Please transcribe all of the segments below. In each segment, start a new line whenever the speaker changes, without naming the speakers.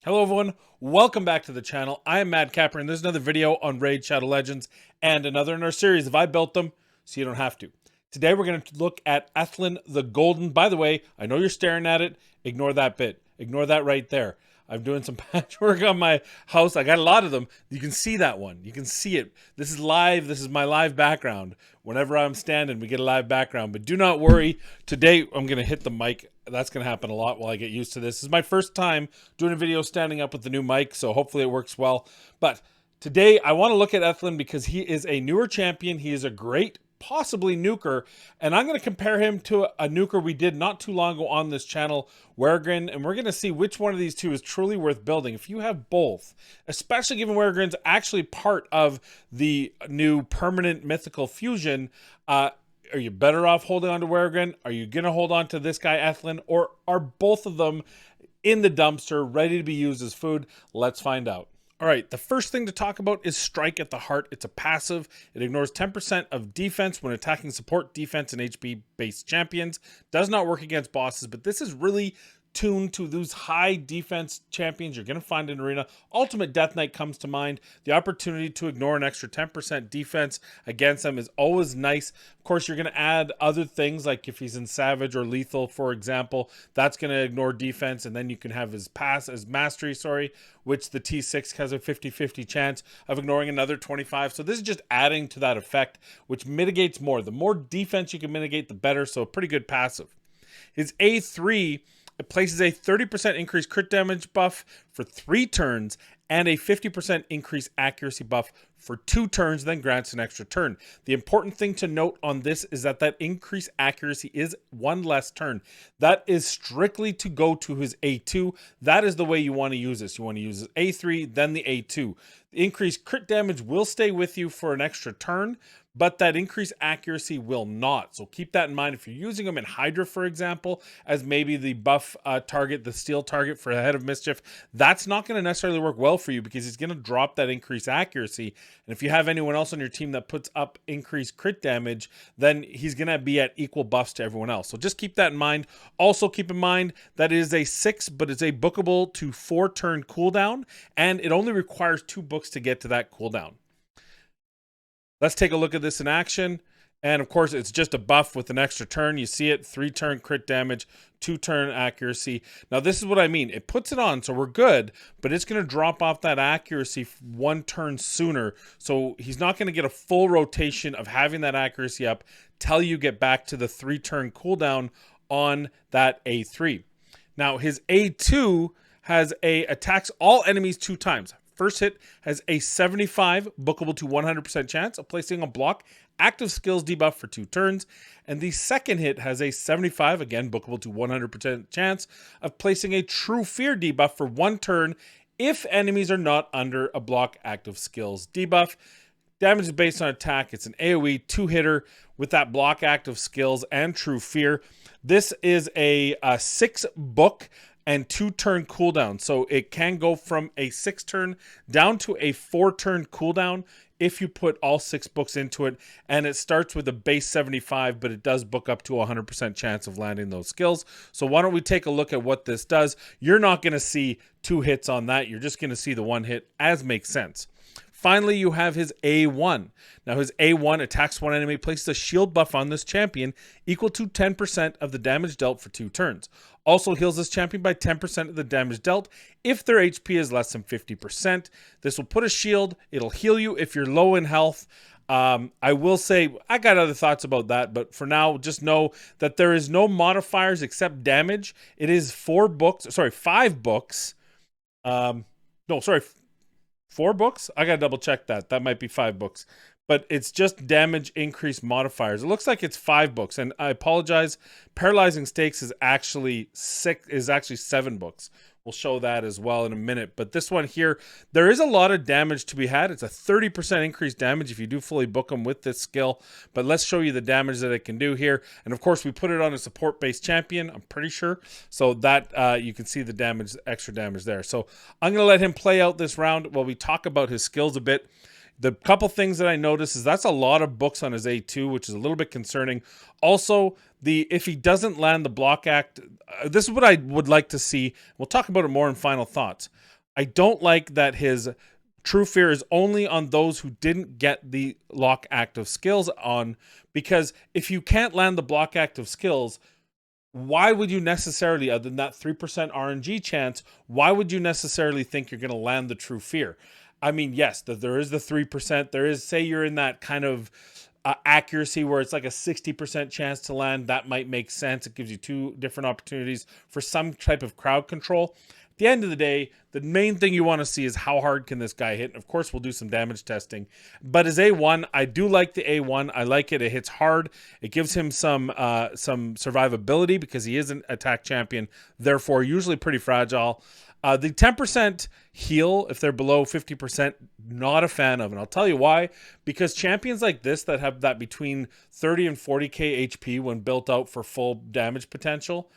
Hello everyone, welcome back to the channel. I am Mad Capper and there's another video on Raid Shadow Legends and another in our series if I built them so you don't have to. Today we're going to look at Ethlyn the Golden. By the way, I know you're staring at it. Ignore that bit. Ignore that right there. I'm doing some patchwork on my house. I got a lot of them. You can see that one. You can see it. This is live. This is my live background. Whenever I'm standing, we get a live background. But do not worry. Today, I'm going to hit the mic. That's going to happen a lot while I get used to this. This is my first time doing a video standing up with the new mic, so hopefully it works well. But today, I want to look at Ethlyn because he is a newer champion. He is a great possibly nuker, and I'm going to compare him to a nuker we did not too long ago on this channel, Weregrin, and we're going to see which one of these two is truly worth building. If you have both, especially given Weregrin's actually part of the new permanent mythical fusion, are you better off holding on to Weregrin? Are you going to hold on to this guy Ethlyn, or are both of them in the dumpster ready to be used as food? Let's find out. All right, the first thing to talk about is Strike at the Heart. It's a passive. It ignores 10% of defense when attacking support, defense, and HP-based champions. Does not work against bosses, but this is really tuned to those high defense champions you're going to find in Arena. Ultimate Death Knight comes to mind. The opportunity to ignore an extra 10% defense against them is always nice. Of course, you're going to add other things like if he's in Savage or Lethal, for example, that's going to ignore defense, and then you can have his Mastery, which the T6 has a 50-50 chance of ignoring another 25. So this is just adding to that effect, which mitigates more. The more defense you can mitigate, the better. So a pretty good passive. His A3, it places a 30% increased crit damage buff for 3 turns and a 50% increased accuracy buff for 2 turns, then grants an extra turn. The important thing to note on this is that increased accuracy is 1 less turn. That is strictly to go to his A2. That is the way you want to use this. You want to use his A3, then the A2. The increased crit damage will stay with you for an extra turn, but that increased accuracy will not. So keep that in mind. If you're using them in Hydra, for example, as maybe the buff target, the steel target for Head of Mischief, that's not going to necessarily work well for you because he's going to drop that increased accuracy. And if you have anyone else on your team that puts up increased crit damage, then he's going to be at equal buffs to everyone else. So just keep that in mind. Also keep in mind that it is a 6, but it's a bookable to 4 turn cooldown, and it only requires 2 books to get to that cooldown. Let's take a look at this in action. And of course, it's just a buff with an extra turn. You see it, 3 turn crit damage, 2 turn accuracy. Now, this is what I mean. It puts it on, so we're good, but it's going to drop off that accuracy 1 turn sooner. So he's not going to get a full rotation of having that accuracy up till you get back to the 3 turn cooldown on that A3. Now, his A2 has attacks all enemies 2 times. First hit has a 75 bookable to 100% chance of placing a block active skills debuff for 2 turns. And the second hit has a 75, again, bookable to 100% chance of placing a true fear debuff for 1 turn if enemies are not under a block active skills debuff. Damage is based on attack. It's an AoE 2-hitter with that block active skills and true fear. This is a 6 book and 2 turn cooldown. So it can go from a 6 turn down to a 4 turn cooldown if you put all 6 books into it. And it starts with a base 75, but it does book up to a 100% chance of landing those skills. So why don't we take a look at what this does? You're not going to see 2 hits on that. You're just going to see the 1 hit, as makes sense. Finally, you have his A1. Now, his A1 attacks 1 enemy, places a shield buff on this champion equal to 10% of the damage dealt for 2 turns. Also heals this champion by 10% of the damage dealt if their HP is less than 50%. This will put a shield. It'll heal you if you're low in health. I will say, I got other thoughts about that, but for now, just know that there is no modifiers except damage. It is 5 books. 4 books? I gotta double check that. That might be 5 books. But it's just damage increase modifiers. It looks like it's 5 books, and I apologize. Paralyzing Stakes is actually 7 books. We'll show that as well in a minute. But this one here, there is a lot of damage to be had. It's a 30% increased damage if you do fully book them with this skill. But let's show you the damage that it can do here. And of course, we put it on a support-based champion, I'm pretty sure. So that you can see the damage, extra damage there. So I'm going to let him play out this round while we talk about his skills a bit. The couple things that I noticed is that's a lot of books on his A2, which is a little bit concerning. Also, if he doesn't land the block act, this is what I would like to see. We'll talk about it more in final thoughts. I don't like that his True Fear is only on those who didn't get the lock active skills on, because if you can't land the block active skills, why would you necessarily, other than that 3% RNG chance, why would you necessarily think you're going to land the True Fear? I mean, yes, there is the 3%. There is, say you're in that kind of accuracy where it's like a 60% chance to land. That might make sense. It gives you two different opportunities for some type of crowd control. At the end of the day, the main thing you want to see is how hard can this guy hit. And of course, we'll do some damage testing. But his A1, I do like the A1. I like it. It hits hard. It gives him some survivability because he is an attack champion, therefore usually pretty fragile. The 10% heal, if they're below 50%, not a fan of. And I'll tell you why. Because champions like this that have that between 30 and 40k HP when built out for full damage potential,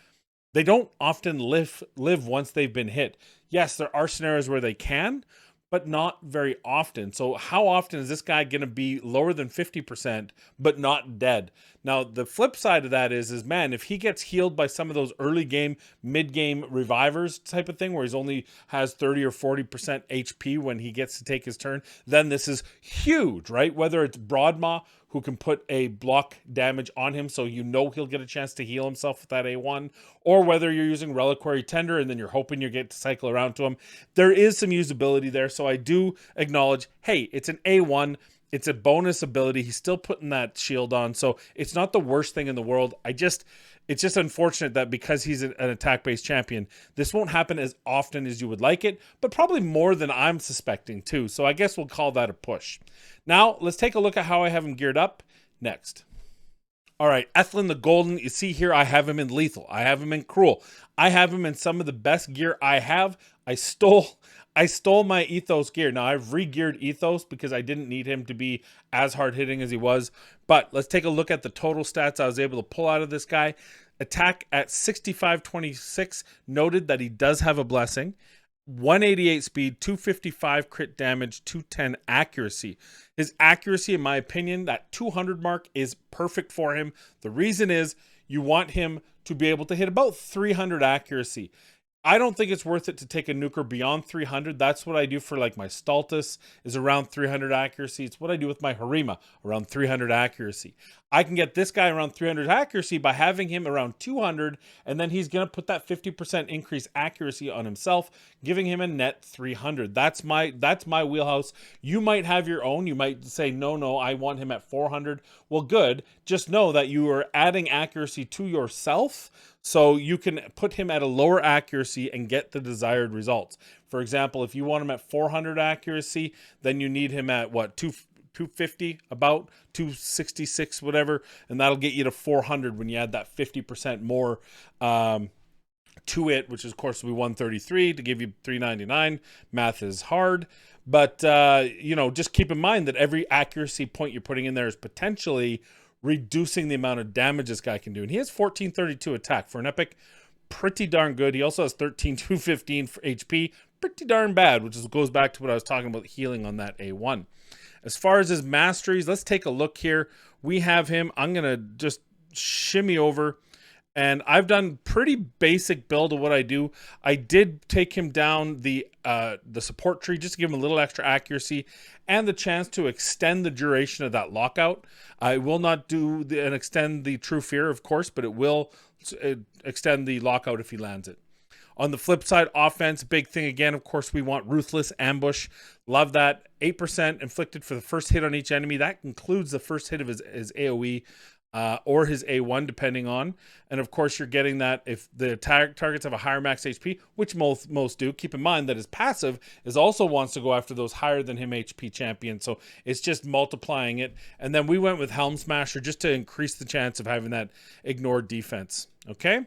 they don't often live once they've been hit. Yes, there are scenarios where they can, but not very often. So how often is this guy going to be lower than 50% but not dead? Now, the flip side of that is man, if he gets healed by some of those early game, mid game revivers type of thing where he's only has 30 or 40% HP when he gets to take his turn, then this is huge, right? Whether it's Broadmaw, who can put a block damage on him so you know he'll get a chance to heal himself with that A1, or whether you're using Reliquary Tender and then you're hoping you get to cycle around to him. There is some usability there, so I do acknowledge, hey, it's an A1, it's a bonus ability, he's still putting that shield on, so it's not the worst thing in the world. It's just unfortunate that because he's an attack-based champion, this won't happen as often as you would like it, but probably more than I'm suspecting too. So I guess we'll call that a push. Now, let's take a look at how I have him geared up next. All right, Ethlen the Golden. You see here, I have him in Lethal. I have him in Cruel. I have him in some of the best gear I have. I stole my Ethos gear. Now, I've re-geared Ethos because I didn't need him to be as hard-hitting as he was. But let's take a look at the total stats I was able to pull out of this guy. Attack at 6526, noted that he does have a blessing. 188 speed, 255 crit damage, 210 accuracy. His accuracy, in my opinion, that 200 mark is perfect for him. The reason is you want him to be able to hit about 300 accuracy. I don't think it's worth it to take a nuker beyond 300. That's what I do for like my Stultus is around 300 accuracy. It's what I do with my Harima, around 300 accuracy. I can get this guy around 300 accuracy by having him around 200, and then he's going to put that 50% increased accuracy on himself, giving him a net 300. That's my wheelhouse. You might have your own. You might say, no, I want him at 400. Well, good. Just know that you are adding accuracy to yourself, so you can put him at a lower accuracy and get the desired results. For example, if you want him at 400 accuracy, then you need him at what, 250, about 266, whatever, and that'll get you to 400 when you add that 50% more to it, which is, of course, will be 133 to give you 399. Math is hard, but just keep in mind that every accuracy point you're putting in there is potentially reducing the amount of damage this guy can do. And he has 1432 attack for an epic, pretty darn good. He also has 13215 for HP, pretty darn bad, which goes back to what I was talking about, healing on that A1. As far as his masteries, let's take a look here. We have him. I'm gonna just shimmy over, and I've done pretty basic build of what I do. I did take him down the support tree just to give him a little extra accuracy and the chance to extend the duration of that lockout. I will not do and extend the True Fear, of course, but it will extend the lockout if he lands it. On the flip side, offense, big thing again, of course, we want Ruthless Ambush. Love that. 8% inflicted for the first hit on each enemy. That includes the first hit of his AoE or his A1, depending on. And of course, you're getting that if the targets have a higher max HP, which most do. Keep in mind that his passive is also wants to go after those higher than him HP champions. So it's just multiplying it. And then we went with Helm Smasher just to increase the chance of having that ignored defense. Okay?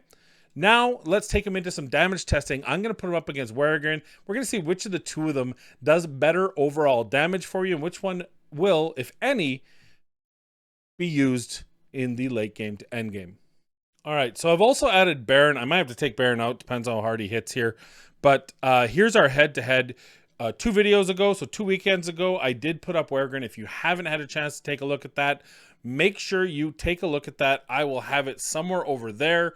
Now, let's take him into some damage testing. I'm going to put him up against Werrigan. We're going to see which of the two of them does better overall damage for you and which one will, if any, be used in the late game to end game. All right, so I've also added Baron. I might have to take Baron out. Depends on how hard he hits here. But here's our head-to-head. 2 videos ago, so 2 weekends ago, I did put up Weregrin. If you haven't had a chance to take a look at that, make sure you take a look at that. I will have it somewhere over there,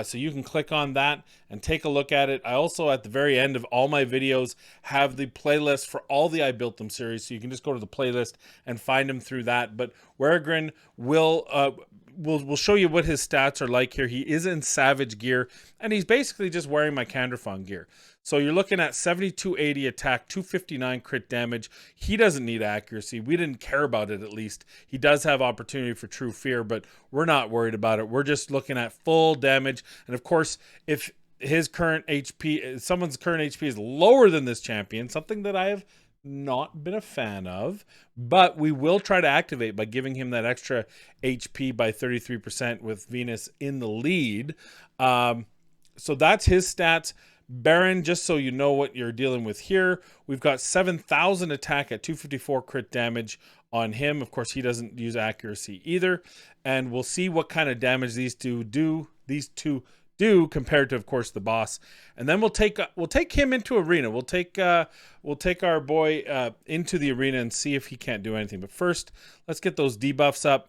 so you can click on that and take a look at it. I also, at the very end of all my videos, have the playlist for all the I Built Them series, so you can just go to the playlist and find them through that. But Weregrin will we'll show you what his stats are like here. He is in Savage gear, and he's basically just wearing my Canderfon gear. So you're looking at 7280 attack, 259 crit damage. He doesn't need accuracy. We didn't care about it, at least. He does have opportunity for True Fear, but we're not worried about it. We're just looking at full damage. And of course, if his current HP, someone's current HP is lower than this champion, something that I have not been a fan of, but we will try to activate by giving him that extra HP by 33% with Venus in the lead. So that's his stats. Baron, just so you know what you're dealing with here, we've got 7,000 attack at 254 crit damage on him. Of course, he doesn't use accuracy either, and we'll see what kind of damage these two do compared to, of course, the boss. And then we'll take him into arena. We'll take our boy into the arena and see if he can't do anything. But first, let's get those debuffs up.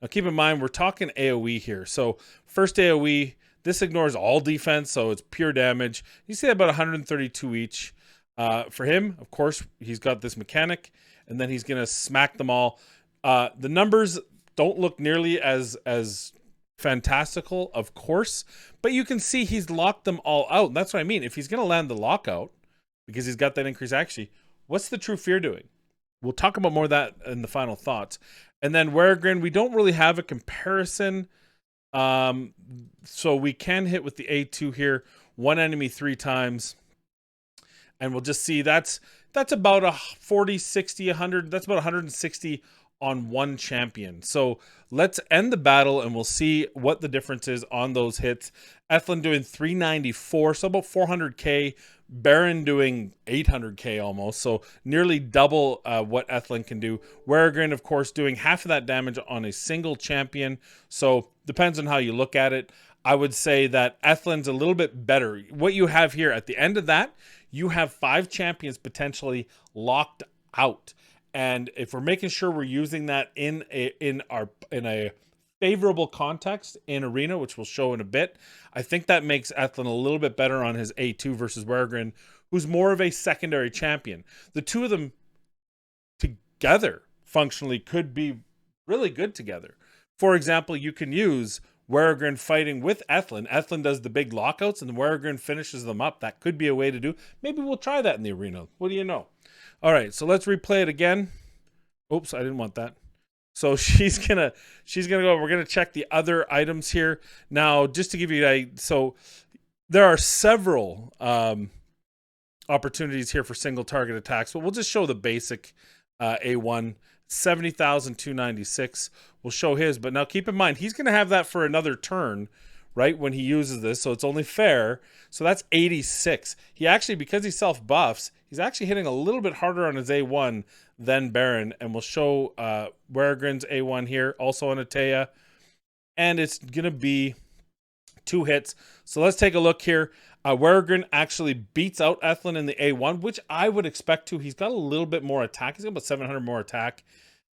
Now, keep in mind, we're talking AoE here. So first AoE, this ignores all defense, so it's pure damage. You see about 132 each. For him, of course, he's got this mechanic, and then he's gonna smack them all. The numbers don't look nearly as fantastical, of course, but you can see he's locked them all out. And that's what I mean. If he's gonna land the lockout, because he's got that increase actually, what's the True Fear doing? We'll talk about more of that in the final thoughts. And then Weregrin, we don't really have a comparison. So we can hit with the A2 here, one enemy 3 times, and we'll just see that's about a 40, 60, 100, that's about 160 on one champion. So let's end the battle and we'll see what the difference is on those hits. Ethlyn doing 394, so about 400k. Baron doing 800k almost, so nearly double what Ethlyn can do. Weregrin, of course, doing half of that damage on a single champion, so depends on how you look at it. I would say that Ethlyn's a little bbit better. What you have here at the end of that, you have 5 champions potentially locked out. And if we're making sure we're using that in a favorable context in arena, which we'll show in a bit, I think that makes Ethlyn a little bit better on his A2 versus Weregrin, who's more of a secondary champion. The two of them together functionally could be really good together. For example, you can use Weregrin fighting with Ethlyn. Ethlyn does the big lockouts and the Weregrin finishes them up. That could be a way to do. Maybe we'll try that in the arena. What do you know? All right, so let's replay it again. Oops, I didn't want that. So she's gonna go. We're gonna check the other items here now, just to give you so there are several opportunities here for single target attacks, but we'll just show the basic A1. 70,296. We'll show his, but now keep in mind he's gonna have that for another turn, right, when he uses this, so it's only fair. So that's 86. He actually, because he self buffs, he's actually hitting a little bit harder on his A1 than Baron, and we'll show Weregrin's A1 here, also on Atea, and it's gonna be 2 hits. So let's take a look here. Weregrin actually beats out Ethlyn in the A1, which I would expect to. He's got a little bit more attack. He's got about 700 more attack,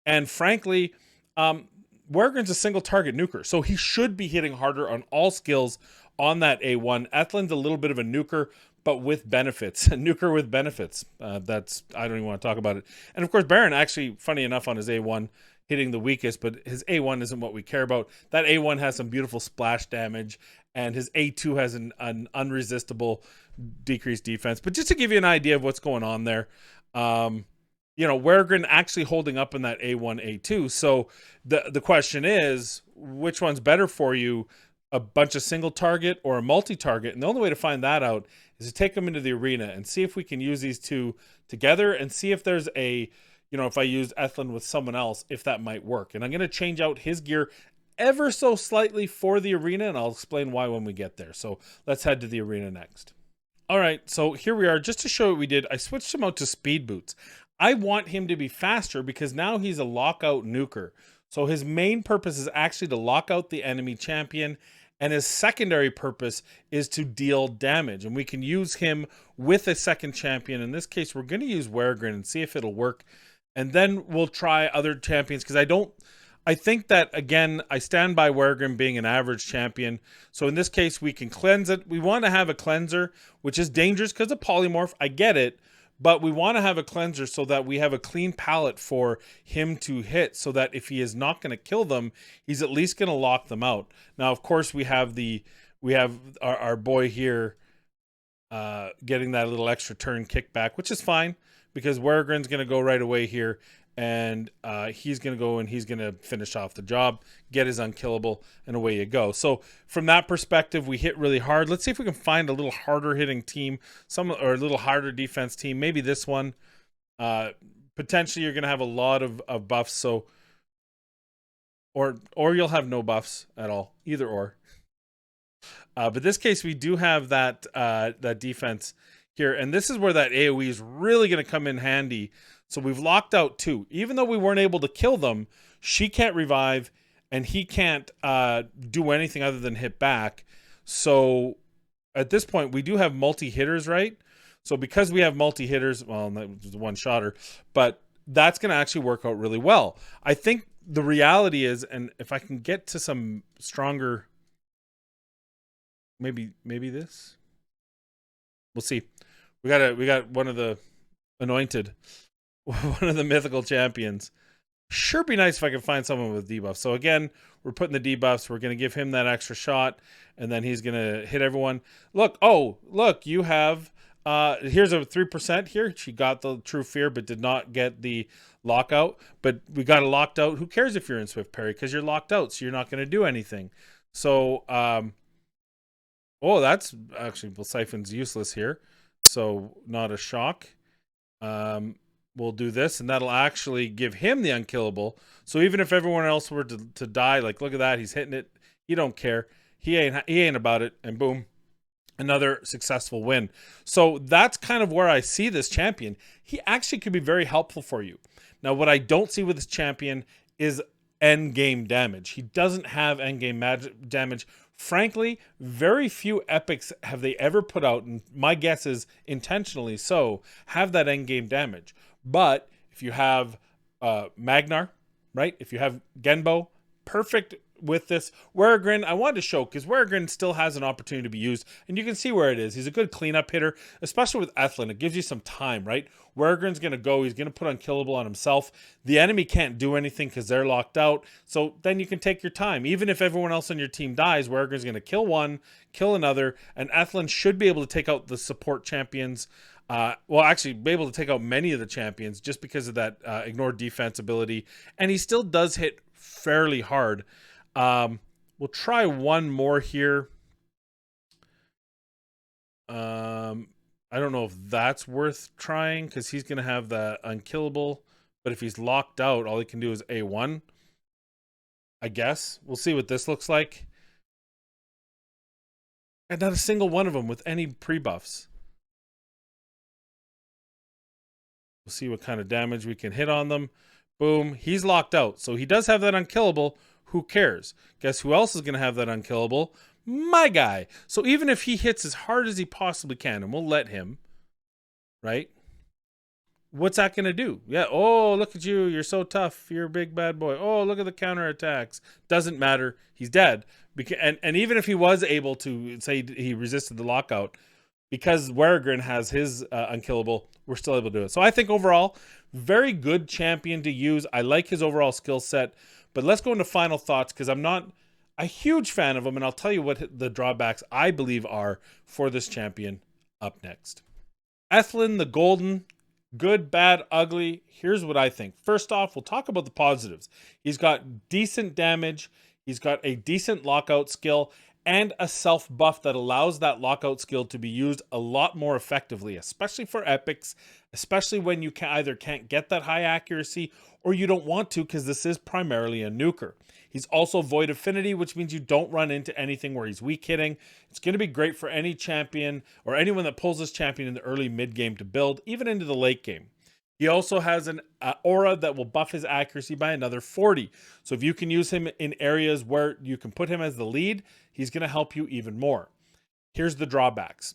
and frankly, Weregrin's a single target nuker, so he should be hitting harder on all skills on that A1. Ethlyn's a little bit of a nuker, but with benefits. A nuker with benefits. That's, I don't even want to talk about it. And of course, Baron, actually, funny enough, on his A1, hitting the weakest, but his A1 isn't what we care about. That A1 has some beautiful splash damage, and his A2 has an unresistible decreased defense. But just to give you an idea of what's going on there, you know, Weregrin actually holding up in that A1, A2. So the question is, which one's better for you? A bunch of single target or a multi-target? And the only way to find that out is to take them into the arena and see if we can use these two together and see if there's a, you know, if I used Ethlyn with someone else, if that might work. And I'm going to change out his gear ever so slightly for the arena, and I'll explain why when we get there. So let's head to the arena next. All right, so here we are. Just to show what we did, I switched him out to speed boots. I want him to be faster because now he's a lockout nuker. So his main purpose is actually to lock out the enemy champion and his secondary purpose is to deal damage. And we can use him with a second champion. In this case, we're going to use Weregrin and see if it'll work. And then we'll try other champions, because I think that, again, I stand by Weregrin being an average champion. So in this case, we can cleanse it. We want to have a cleanser, which is dangerous because of polymorph. I get it. But we want to have a cleanser so that we have a clean palette for him to hit, so that if he is not going to kill them, he's at least going to lock them out. Now, of course, we have our boy here getting that little extra turn kickback, which is fine because Weregrin's going to go right away here, and he's going to go and he's going to finish off the job, get his unkillable, and away you go. So from that perspective, we hit really hard. Let's see if we can find a little harder hitting team, or a little harder defense team. Maybe this one. Potentially you're going to have a lot of buffs, so or you'll have no buffs at all, either or. But this case, we do have that defense here, and this is where that AoE is really going to come in handy. So we've locked out 2. Even though we weren't able to kill them, she can't revive, and he can't do anything other than hit back. So at this point, we do have multi-hitters, right? So because we have multi-hitters, well, that was a one-shotter, but that's going to actually work out really well. I think the reality is, and if I can get to some stronger, maybe this, we'll see. We got one of the anointed, one of the mythical champions. Sure be nice if I could find someone with debuffs. So again, we're putting the debuffs. We're going to give him that extra shot, and then he's going to hit everyone. Look, you have, here's a 3% here. She got the True Fear, but did not get the lockout. But we got it locked out. Who cares if you're in Swift Parry? Because you're locked out, so you're not going to do anything. So, that's actually, well, Siphon's useless here. So not a shock. We'll do this, and that'll actually give him the unkillable. So even if everyone else were to die, like, look at that, he's hitting it. He don't care. He ain't about it. And boom, another successful win. So that's kind of where I see this champion. He actually could be very helpful for you. Now, what I don't see with this champion is end game damage. He doesn't have end game damage. Frankly, very few epics have they ever put out, and my guess is intentionally so, have that end game damage. But if you have Magnar, right? If you have Genbo, perfect with this. Weregrin, I wanted to show, because Weregrin still has an opportunity to be used, and you can see where it is. He's a good cleanup hitter, especially with Ethlyn. It gives you some time, right? Weregrin's going to go. He's going to put unkillable on himself. The enemy can't do anything because they're locked out, so then you can take your time. Even if everyone else on your team dies, Weregrin's going to kill one, kill another, and Ethlyn should be able to take out the support champions. Actually be able to take out many of the champions just because of that ignore defense ability. And he still does hit fairly hard. We'll try one more here. I don't know if that's worth trying because he's going to have the unkillable. But if he's locked out, all he can do is A1. I guess. We'll see what this looks like. And not a single one of them with any pre-buffs. We'll see what kind of damage we can hit on them. Boom. He's locked out. So he does have that unkillable. Who cares? Guess who else is going to have that unkillable? My guy. So even if he hits as hard as he possibly can, and we'll let him, right? What's that going to do? Yeah. Oh, look at you. You're so tough. You're a big bad boy. Oh, look at the counterattacks. Doesn't matter. He's dead. And even if he was able to, say he resisted the lockout, because Weregrin has his unkillable, we're still able to do it. So I think overall, very good champion to use. I like his overall skill set. But let's go into final thoughts, because I'm not a huge fan of him, and I'll tell you what the drawbacks I believe are for this champion up next. Ethlyn the Golden, good, bad, ugly. Here's what I think. First off, we'll talk about the positives. He's got decent damage. He's got a decent lockout skill and a self buff that allows that lockout skill to be used a lot more effectively, especially for epics, especially when you either can't get that high accuracy or you don't want to, because this is primarily a nuker. He's also void affinity, which means you don't run into anything where he's weak hitting. It's going to be great for any champion or anyone that pulls this champion in the early mid game to build, even into the late game. He also has an aura that will buff his accuracy by another 40. So if you can use him in areas where you can put him as the lead, he's going to help you even more. Here's the drawbacks.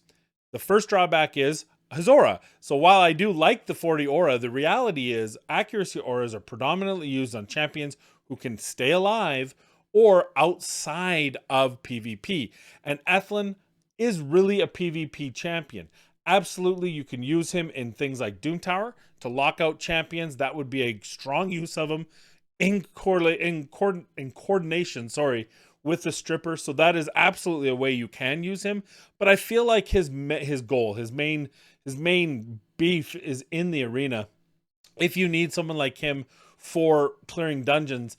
The first drawback is his aura. So while I do like the 40 aura, the reality is accuracy auras are predominantly used on champions who can stay alive or outside of PvP. And Ethlyn is really a PvP champion. Absolutely, you can use him in things like Doom Tower to lock out champions. That would be a strong use of him in coordination, with the stripper. So that is absolutely a way you can use him. But I feel like his goal, his main beef is in the arena. If you need someone like him for clearing dungeons,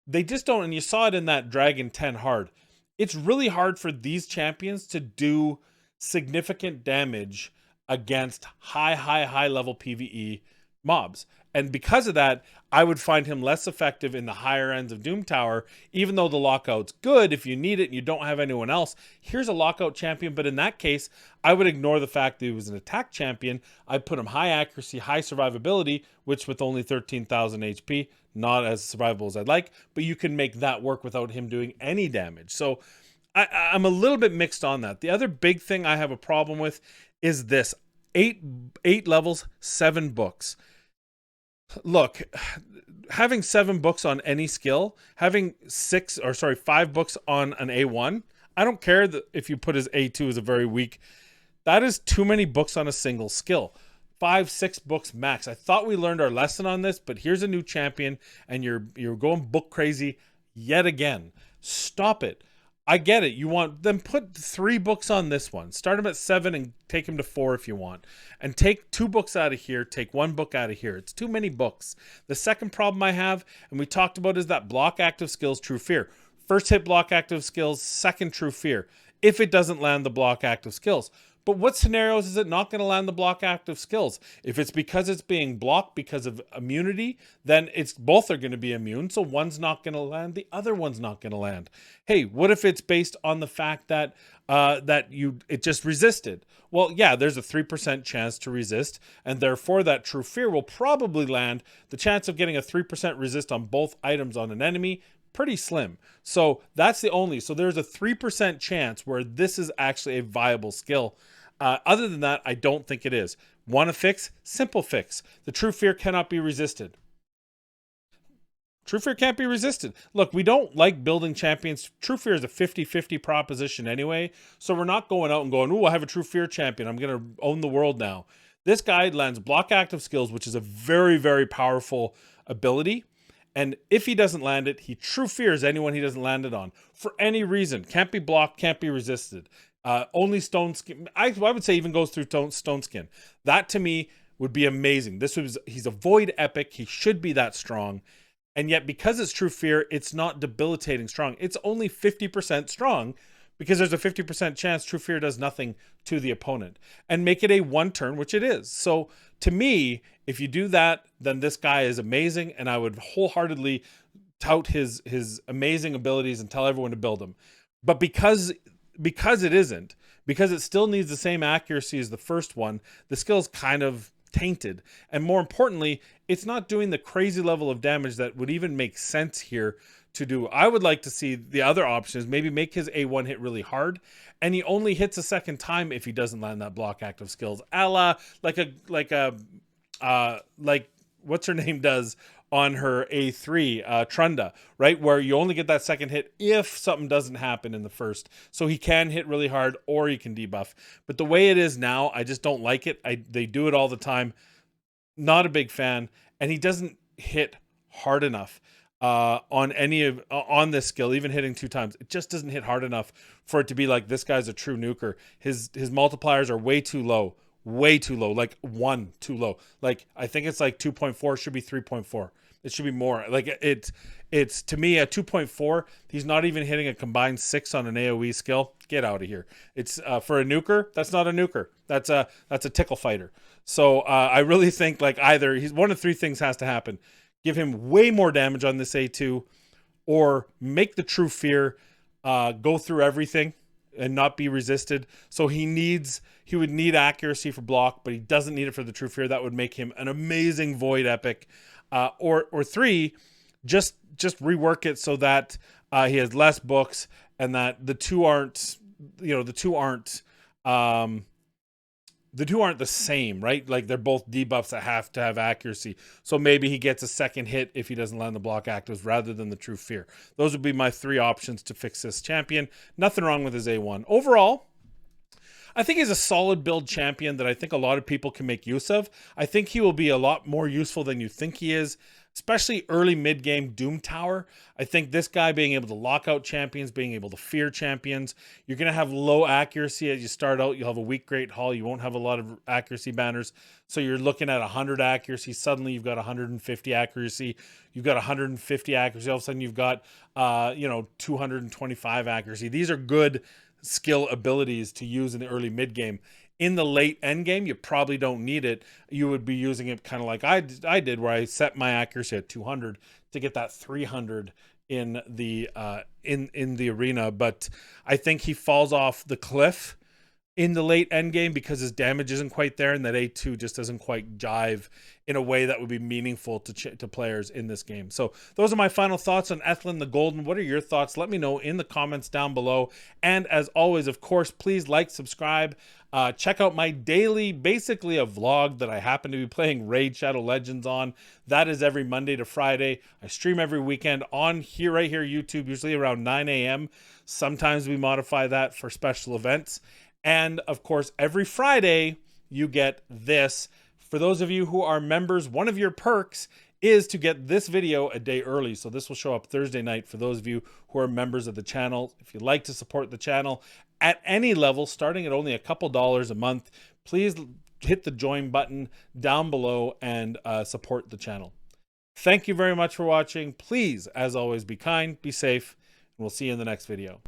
they just don't. And you saw it in that Dragon 10 hard. It's really hard for these champions to do significant damage against high level PvE mobs. And because of that, I would find him less effective in the higher ends of Doom Tower, even though the lockout's good if you need it and you don't have anyone else. Here's a lockout champion, but in that case, I would ignore the fact that he was an attack champion. I'd put him high accuracy, high survivability, which with only 13,000 HP, not as survivable as I'd like, but you can make that work without him doing any damage. So I'm a little bit mixed on that. The other big thing I have a problem with is this: eight levels, 7 books. Look, having 7 books on any skill, having 5 books on an A1, I don't care that if you put his A2 as a very weak, that is too many books on a single skill. 5, 6 books max. I thought we learned our lesson on this, but here's a new champion and you're going book crazy yet again. Stop it. I get it. You want them, put 3 books on this one. Start him at 7 and take him to 4 if you want. And take 2 books out of here. Take 1 book out of here. It's too many books. The second problem I have, and we talked about, is that block active skills, true fear. First hit block active skills, second true fear. If it doesn't land the block active skills. But what scenarios is it not going to land the block active skills? If it's because it's being blocked because of immunity, then it's both are going to be immune. So one's not going to land, the other one's not going to land. Hey, what if it's based on the fact that it just resisted? Well, yeah, there's a 3% chance to resist, and therefore that true fear will probably land. The chance of getting a 3% resist on both items on an enemy, pretty slim. So that's the only. So there's a 3% chance where this is actually a viable skill. Other than that, I don't think it is. Want a fix? Simple fix. The true fear cannot be resisted. True fear can't be resisted. Look, we don't like building champions. True fear is a 50-50 proposition anyway. So we're not going out and going, ooh, I have a true fear champion. I'm going to own the world now. This guy lands block active skills, which is a very, very powerful ability. And if he doesn't land it, he true fears anyone he doesn't land it on for any reason. Can't be blocked, can't be resisted. Only stone skin. I would say even goes through stone skin. That to me would be amazing. He's a void epic. He should be that strong. And yet because it's true fear, it's not debilitating strong. It's only 50% strong because there's a 50% chance true fear does nothing to the opponent. And make it a 1 turn, which it is. So to me, if you do that, then this guy is amazing, and I would wholeheartedly tout his amazing abilities and tell everyone to build him. But because it isn't, because it still needs the same accuracy as the first one, the skill's kind of tainted. And more importantly, it's not doing the crazy level of damage that would even make sense here to do. I would like to see the other options, maybe make his A1 hit really hard, and he only hits a second time if he doesn't land that block active skills, a la like what's her name does on her A3, Trunda, right? Where you only get that second hit if something doesn't happen in the first. So he can hit really hard or he can debuff. But the way it is now, I just don't like it. They do it all the time. Not a big fan. And he doesn't hit hard enough on this skill, even hitting 2 times. It just doesn't hit hard enough for it to be like, this guy's a true nuker. His multipliers are way too low. Way too low, like 1 too low. Like I think it's like 2.4, should be 3.4. It should be more. Like it's to me at 2.4, he's not even hitting a combined 6 on an AoE skill. Get out of here. It's for a nuker, that's not a nuker. That's a tickle fighter. So I really think like either he's one of 3 things has to happen. Give him way more damage on this A2, or make the true fear go through everything and not be resisted. So he would need accuracy for block, but he doesn't need it for the True Fear. That would make him an amazing Void Epic. Or 3, just rework it so that he has less books, and that the two aren't the same, right? Like they're both debuffs that have to have accuracy. So maybe he gets a second hit if he doesn't land the block actives rather than the True Fear. Those would be my 3 options to fix this champion. Nothing wrong with his A1. Overall, I think he's a solid build champion that I think a lot of people can make use of. I think he will be a lot more useful than you think he is, especially early mid-game Doom Tower. I think this guy being able to lock out champions, being able to fear champions, you're going to have low accuracy as you start out. You'll have a weak Great Hall. You won't have a lot of accuracy banners. So you're looking at 100 accuracy. Suddenly you've got 150 accuracy. You've got 150 accuracy. All of a sudden you've got 225 accuracy. These are good skill abilities to use in the early mid game. In the late end game, you probably don't need it. You would be using it kind of like I did, where I set my accuracy at 200 to get that 300 in the in the arena. But I think he falls off the cliff in the late end game because his damage isn't quite there, and that A2 just doesn't quite jive in a way that would be meaningful to players in this game. So those are my final thoughts on Ethlen the Golden. What are your thoughts? Let me know in the comments down below. And as always, of course, please like, subscribe, check out my daily, basically a vlog that I happen to be playing Raid Shadow Legends on. That is every Monday to Friday. I stream every weekend on here, right here, YouTube, usually around 9 a.m. Sometimes we modify that for special events. And of course, every Friday you get this. For those of you who are members, one of your perks is to get this video a day early. So this will show up Thursday night for those of you who are members of the channel. If you'd like to support the channel at any level, starting at only a couple dollars a month, please hit the join button down below and support the channel. Thank you very much for watching. Please, as always, be kind, be safe, and we'll see you in the next video.